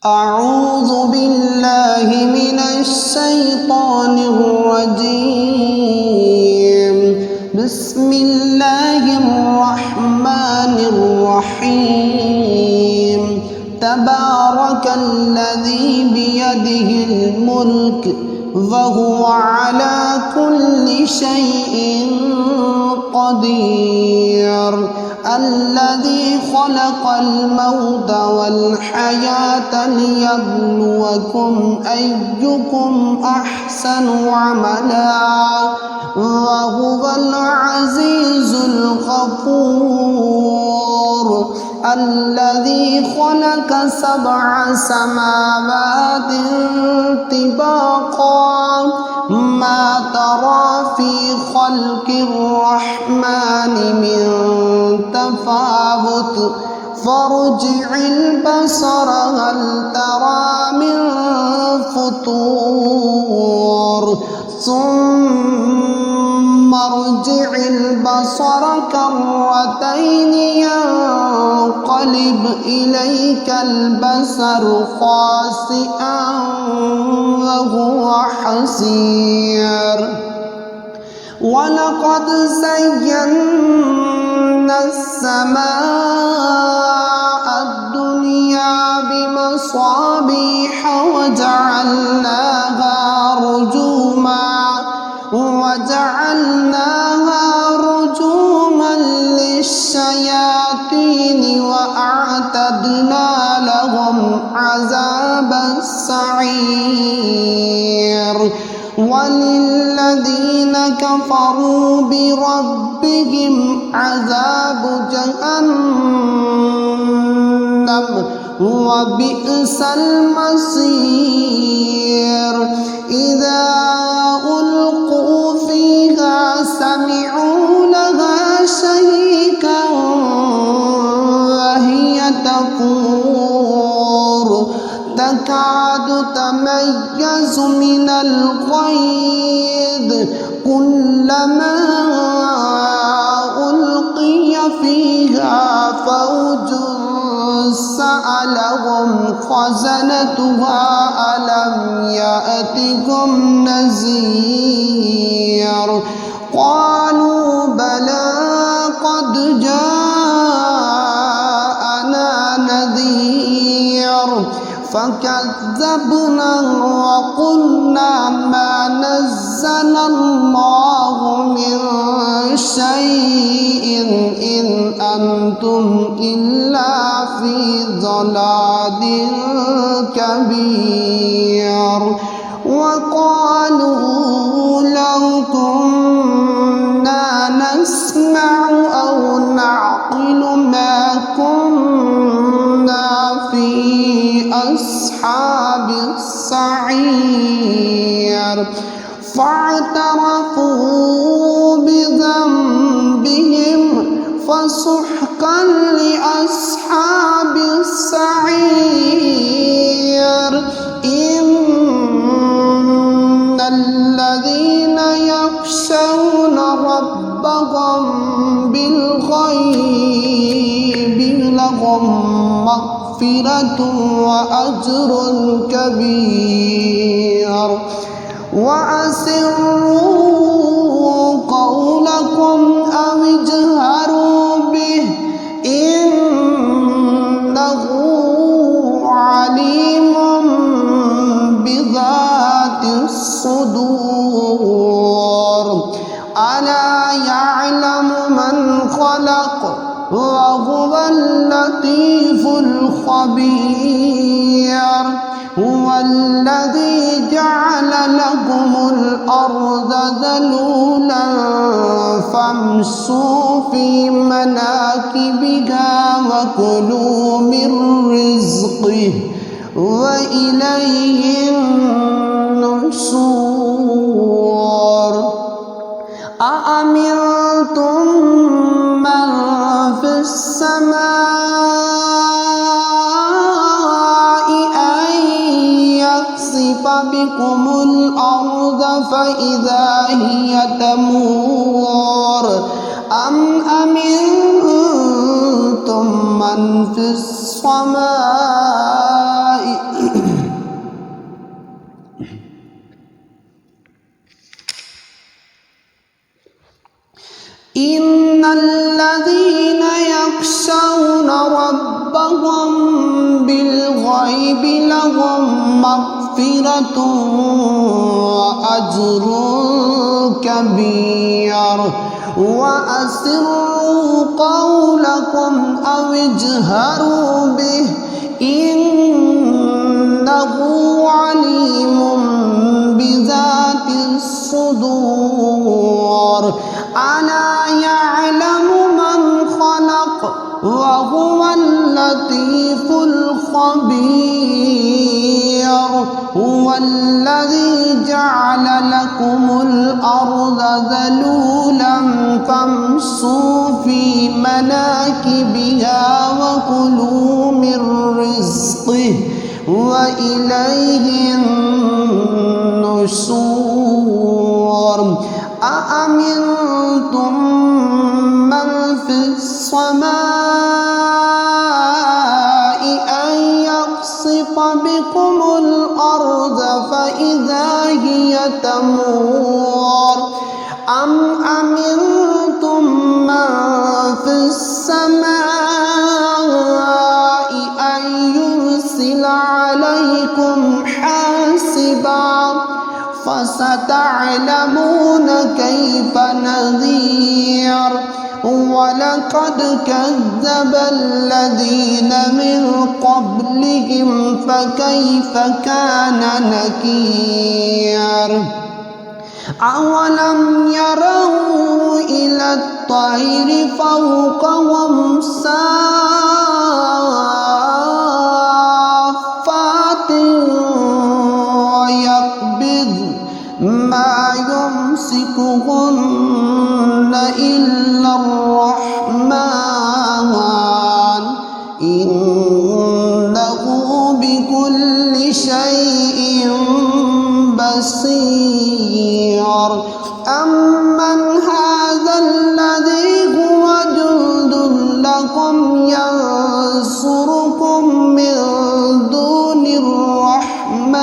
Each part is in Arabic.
أعوذ بالله من الشيطان الرجيم. بسم الله الرحمن الرحيم. تبارك الذي بيده الملك وهو على كل شيء قدير. الذي خلق الموت والحياة ليبلوكم أيكم أحسن عملا وهو العزيز الغفور. الذي خلق 7 سماوات طباقا ما ترى في خلق الرحمن من تفاوت فارجع البصر هل ترى من فطور ثم ارجع البصر كرتين ينقلب إليك البصر خاسئا وهو حسير. ولقد زينا السماء الدنيا بمصابيح وجعلناها رجوما للشياطين وأعتدنا لهم عذاب السعير. وللذين كفروا بربهم عذاب جهنم وبئس المصير. إذا ألقوا فيها سمعوا لها شهيقا وهي تفور تكاد تميز من الغيظ كلما ألقي فيها فوج سألهم خزنتها ألم يأتكم نذير قالوا بلى قد جاءنا نذير فكذبنا وقلنا ما نزل الله من شيء إن أنتم إلا في ضلال كبير. وقالوا لو كنا نسمع أو نعقل ما كنا في أصحاب السعير. فاعترفوا بذنبهم فسحقا لأصحاب السعير. إن الذين يخشون ربهم بالغيب لهم مغفرة وأجر كبير. وأسروا قولكم أو اجهروا به إنه عليم بذات الصدور. ألا يعلم من خلق وهو اللطيف الخبير. هو الذي جعل لكم الأرض ذلولا فامشوا في مناكبها وكلوا من رزقه وإليه النشور. أأمنتم من في السماء أن يخسف بكم الأرض فإذا هي تمور أم أمنتم من في السماء الغيب لهم مغفرة وأجر كبير وأسروا قولكم أو اجهروا به إنه عليم بذات الصدور ألا يعلم من خلق وهو اللطيف الخبير هو الذي جعل لكم الأرض ذلولا فامشوا في مناكبها وكلوا من رزقه وإليه النشور أأمنتم من في السماء أن يخسف بكم الأرض فإذا هي تمور أم أمنتم من في السماء أن يرسل عليكم حاسبا فستعلمون كيف نذير ولقد كذب الذين من قبلهم فكيف كان نكير أولم يروا إلى الطير فوقهم صافات ويقبض ما يمسكهن إلا الرحمن إنه بكل شيء بصير أمن هذا الذي هو جند لكم ينصركم من دون الرحمن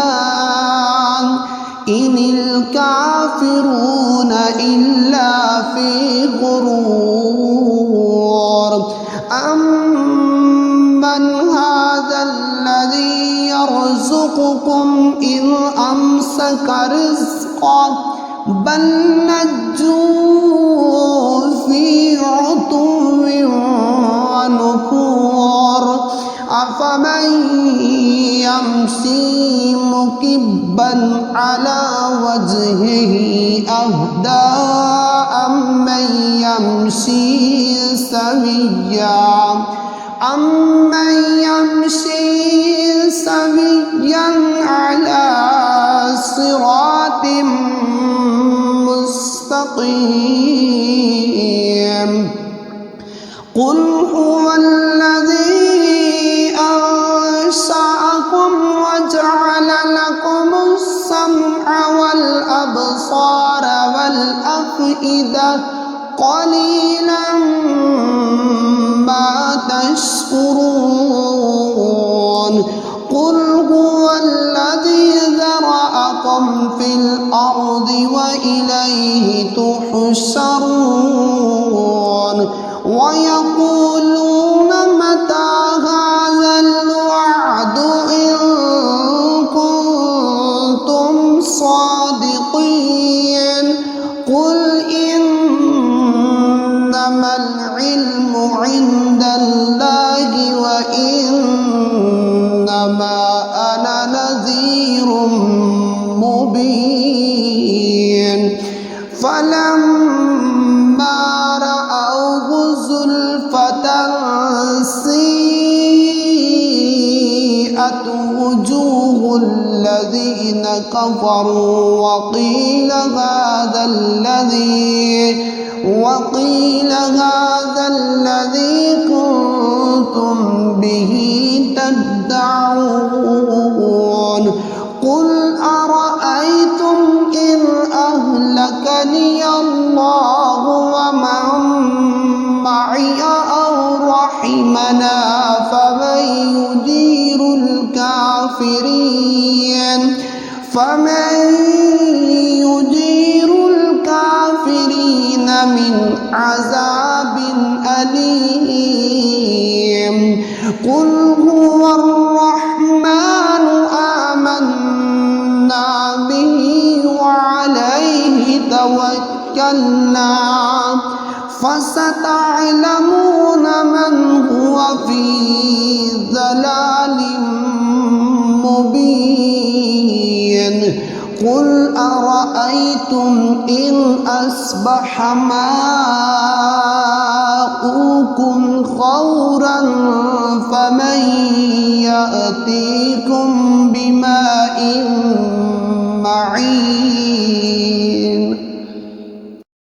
إن الكافرون إلا في غرور أمن هذا الذي يرزقكم إن أمسك رزقه بل لجوا في عتو ونفور أفمن يمشي مكبا على وجهه أهدى أمن يمشي سويا على صراط مستقيم قل هو الذي أنشأكم وجعل لكم السمع والأبصار والأفئدة قليلا ما تشكرون قل هو الذي ذرأكم في الأرض وإليه تحشرون ويقولون متى هذا الوعد إن كنتم صادقين قل إنما العلم عند الله وإنما أنا نذير مبين فلما رأوه زلفة سيئت وجوه الذين كفروا وقيل هذا الذي كنتم به تدعون قل أرأيتم إن أهلكني الله ومن معي أو رحمنا فمن يجير الكافرين من عذاب أليم قل هو الرحمن أرأيتم إن أصبح ماؤكم